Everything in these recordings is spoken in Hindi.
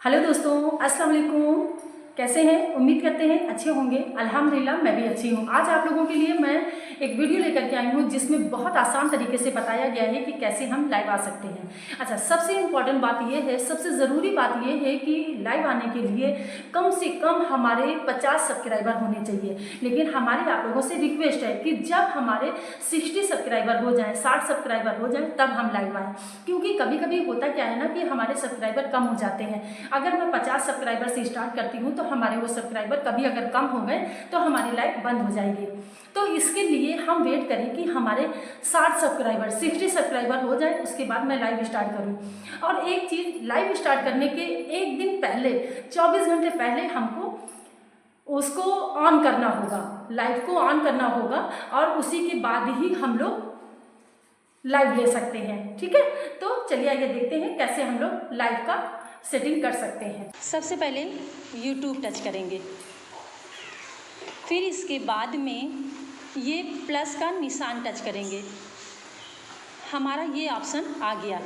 हेलो दोस्तों, अस्सलाम वालेकुम। कैसे हैं? उम्मीद करते हैं अच्छे होंगे। अल्हम्दुलिल्लाह मैं भी अच्छी हूँ। आज आप लोगों के लिए मैं एक वीडियो लेकर के आई हूँ जिसमें बहुत आसान तरीके से बताया गया है कि कैसे हम लाइव आ सकते हैं। अच्छा, सबसे इम्पॉर्टेंट बात यह है, सबसे ज़रूरी बात यह है कि लाइव आने के लिए कम से कम हमारे 50 सब्सक्राइबर होने चाहिए। लेकिन हमारी आप लोगों से रिक्वेस्ट है कि जब हमारे 60 सब्सक्राइबर हो जाएँ, 60 सब्सक्राइबर हो जाएँ, तब हम लाइव आएँ। क्योंकि कभी कभी होता क्या है ना कि हमारे सब्सक्राइबर कम हो जाते हैं। अगर मैं 50 सब्सक्राइबर से स्टार्ट करती हूँ तो हमारे वो सब्सक्राइबर कभी अगर कम हो गए तो हमारी लाइव बंद हो जाएगी। तो इसके लिए हम वेट करें कि हमारे 60 सब्सक्राइबर 60 सब्सक्राइबर हो जाए, उसके बाद मैं लाइव स्टार्ट करूँ। और एक चीज़, लाइव स्टार्ट करने के एक दिन पहले, 24 घंटे पहले हमको उसको ऑन करना होगा, लाइव को ऑन करना होगा, और उसी के बाद ही हम लोग लाइव ले सकते हैं। ठीक है, तो चलिए आइए देखते हैं कैसे हम लोग लाइव का सेटिंग कर सकते हैं। सबसे पहले यूट्यूब टच करेंगे, फिर इसके बाद में ये प्लस का निशान टच करेंगे। हमारा ये ऑप्शन आ गया।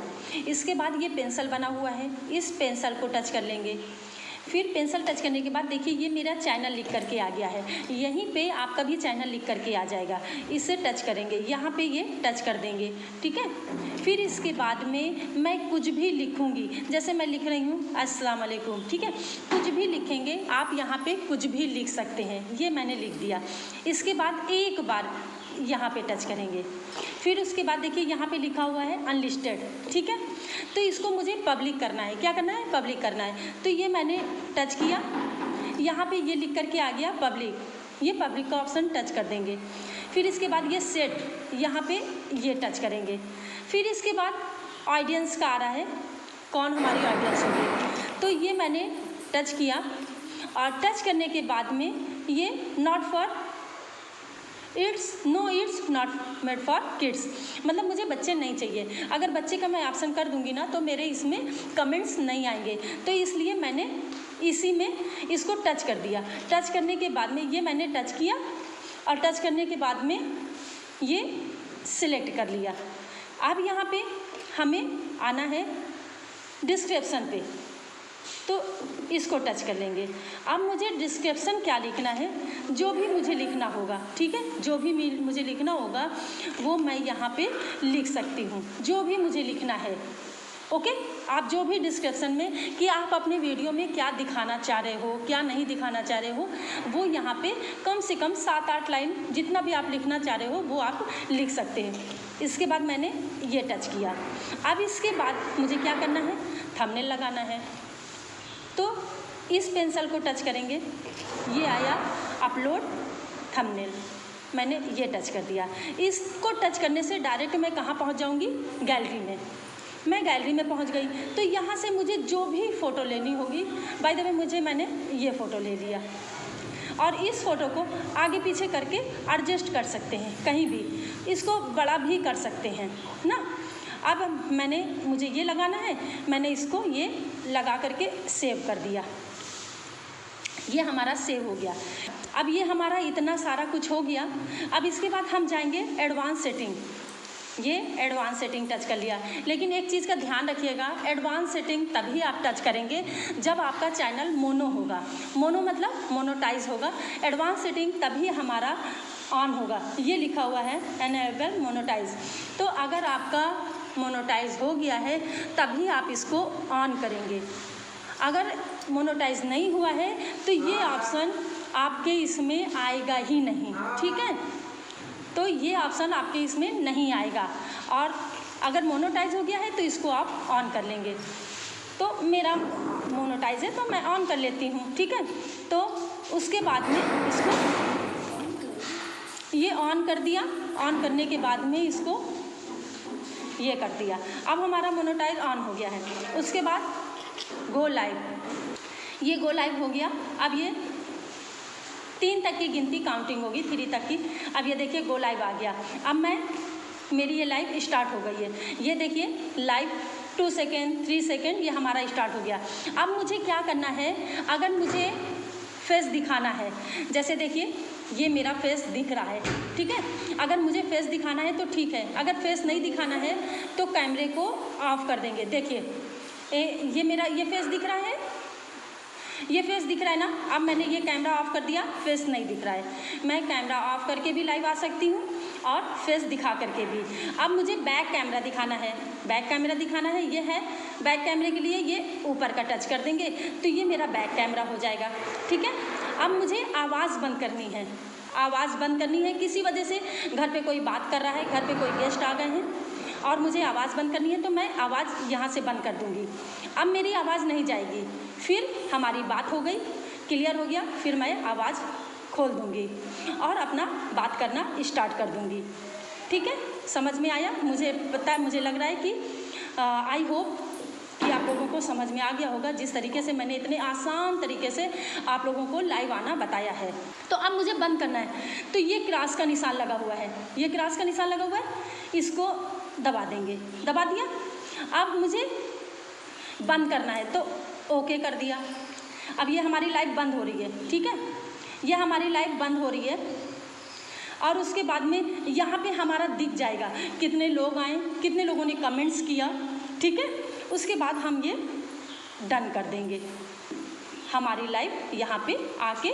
इसके बाद ये पेंसिल बना हुआ है, इस पेंसिल को टच कर लेंगे। फिर पेंसिल टच करने के बाद देखिए ये मेरा चैनल लिख करके आ गया है। यहीं पे आपका भी चैनल लिख करके आ जाएगा। इसे टच करेंगे, यहाँ पे ये टच कर देंगे। ठीक है, फिर इसके बाद में मैं कुछ भी लिखूँगी, जैसे मैं लिख रही हूँ अस्सलाम वालेकुम। ठीक है, कुछ भी लिखेंगे आप, यहाँ पे कुछ भी लिख सकते हैं। ये मैंने लिख दिया। इसके बाद एक बार यहाँ पे टच करेंगे। फिर उसके बाद देखिए यहाँ पे लिखा हुआ है अनलिस्टेड। ठीक है, तो इसको मुझे पब्लिक करना है। क्या करना है? पब्लिक करना है। तो ये मैंने टच किया, यहाँ पे ये लिख करके आ गया पब्लिक। ये पब्लिक का ऑप्शन टच कर देंगे। फिर इसके बाद ये सेट, यहाँ पे ये टच करेंगे। फिर इसके बाद ऑडियंस का आ रहा है, कौन हमारी ऑडियंस होगी, तो ये मैंने टच किया। और टच करने के बाद में ये not for its not made for kids, मतलब मुझे बच्चे नहीं चाहिए। अगर बच्चे का मैं ऑप्शन कर दूंगी ना तो मेरे इसमें कमेंट्स नहीं आएंगे, तो इसलिए मैंने इसी में इसको टच कर दिया। टच करने के बाद में ये मैंने टच किया, और टच करने के बाद में ये सिलेक्ट कर लिया। अब यहाँ पे हमें आना है डिस्क्रिप्शन पे, तो इसको टच कर लेंगे। अब मुझे डिस्क्रिप्शन क्या लिखना है, जो भी मुझे लिखना होगा। ठीक है, जो भी मुझे लिखना होगा वो मैं यहाँ पे लिख सकती हूँ, जो भी मुझे लिखना है। ओके, आप जो भी डिस्क्रिप्शन में कि आप अपने वीडियो में क्या दिखाना चाह रहे हो, क्या नहीं दिखाना चाह रहे हो, वो यहाँ पे कम से कम 7-8 लाइन जितना भी आप लिखना चाह रहे हो वो आप लिख सकते हैं। इसके बाद मैंने ये टच किया। अब इसके बाद मुझे क्या करना है, थंबनेल लगाना है। तो इस पेंसिल को टच करेंगे, ये आया अपलोड थंबनेल, मैंने ये टच कर दिया। इसको टच करने से डायरेक्ट मैं कहाँ पहुँच जाऊँगी, गैलरी में। मैं गैलरी में पहुँच गई, तो यहाँ से मुझे जो भी फ़ोटो लेनी होगी, बाय द वे मैंने ये फ़ोटो ले लिया, और इस फ़ोटो को आगे पीछे करके एडजस्ट कर सकते हैं, कहीं भी इसको बड़ा भी कर सकते हैं ना। अब मुझे ये लगाना है, मैंने इसको ये लगा करके सेव कर दिया। ये हमारा सेव हो गया। अब ये हमारा इतना सारा कुछ हो गया। अब इसके बाद हम जाएंगे एडवांस सेटिंग। ये एडवांस सेटिंग टच कर लिया, लेकिन एक चीज़ का ध्यान रखिएगा, एडवांस सेटिंग तभी आप टच करेंगे जब आपका चैनल मोनो होगा। मोनो मतलब मोनोटाइज होगा। एडवांस सेटिंग तभी हमारा ऑन होगा। ये लिखा हुआ है एनेबल मोनोटाइज। तो अगर आपका मोनोटाइज हो गया है तभी आप इसको ऑन करेंगे। अगर मोनोटाइज नहीं हुआ है तो ये ऑप्शन आपके इसमें आएगा ही नहीं। ठीक है, तो ये ऑप्शन आपके इसमें नहीं आएगा। और अगर मोनोटाइज हो गया है तो इसको आप ऑन कर लेंगे। तो मेरा मोनोटाइज है तो मैं ऑन कर लेती हूँ। ठीक है, तो उसके बाद में इसको ये ऑन कर दिया। ऑन करने के बाद में इसको ये कर दिया। अब हमारा मोनोटाइज ऑन हो गया है। उसके बाद गो लाइव, ये गो लाइव हो गया। अब ये 3 तक की गिनती काउंटिंग होगी, 3 तक की। अब ये देखिए गो लाइव आ गया। अब मेरी ये लाइव स्टार्ट हो गई है। ये देखिए लाइव 2 सेकेंड 3 सेकेंड ये हमारा स्टार्ट हो गया। अब मुझे क्या करना है, अगर मुझे फेस दिखाना है, जैसे देखिए ये मेरा फेस दिख रहा है। ठीक है, अगर मुझे फेस दिखाना है तो ठीक है, अगर फेस नहीं दिखाना है तो कैमरे को ऑफ कर देंगे। देखिए ये मेरा ये फेस दिख रहा है, ये फेस दिख रहा है ना। अब मैंने ये कैमरा ऑफ कर दिया, फेस नहीं दिख रहा है। मैं कैमरा ऑफ करके भी लाइव आ सकती हूँ और फेस दिखा करके भी। अब मुझे बैक कैमरा दिखाना है, बैक कैमरा दिखाना है। ये है बैक कैमरे के लिए, ये ऊपर का टच कर देंगे तो ये मेरा बैक कैमरा हो जाएगा, ठीक है। अब मुझे आवाज़ बंद करनी है, आवाज़ बंद करनी है। किसी वजह से घर पे कोई बात कर रहा है, घर पे कोई गेस्ट आ गए हैं और मुझे आवाज़ बंद करनी है, तो मैं आवाज़ यहाँ से बंद कर दूँगी। अब मेरी आवाज़ नहीं जाएगी, फिर हमारी बात हो गई, क्लियर हो गया, फिर मैं आवाज़ खोल दूँगी और अपना बात करना स्टार्ट कर दूँगी, ठीक है। समझ में आया? मुझे पता है, मुझे लग रहा है कि आई होप कि आप लोगों को समझ में आ गया होगा, जिस तरीके से मैंने इतने आसान तरीके से आप लोगों को लाइव आना बताया है। तो अब मुझे बंद करना है, तो ये क्रॉस का निशान लगा हुआ है, ये क्रॉस का निशान लगा हुआ है, इसको दबा देंगे, दबा दिया। अब मुझे बंद करना है तो ओके कर दिया। अब ये हमारी लाइव बंद हो रही है, ठीक है, ये हमारी लाइव बंद हो रही है। और उसके बाद में यहाँ पे हमारा दिख जाएगा कितने लोग आए, कितने लोगों ने कमेंट्स किया, ठीक है। उसके बाद हम ये डन कर देंगे। हमारी लाइव यहाँ पे आके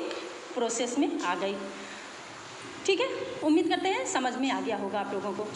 प्रोसेस में आ गई, ठीक है। उम्मीद करते हैं समझ में आ गया होगा आप लोगों को।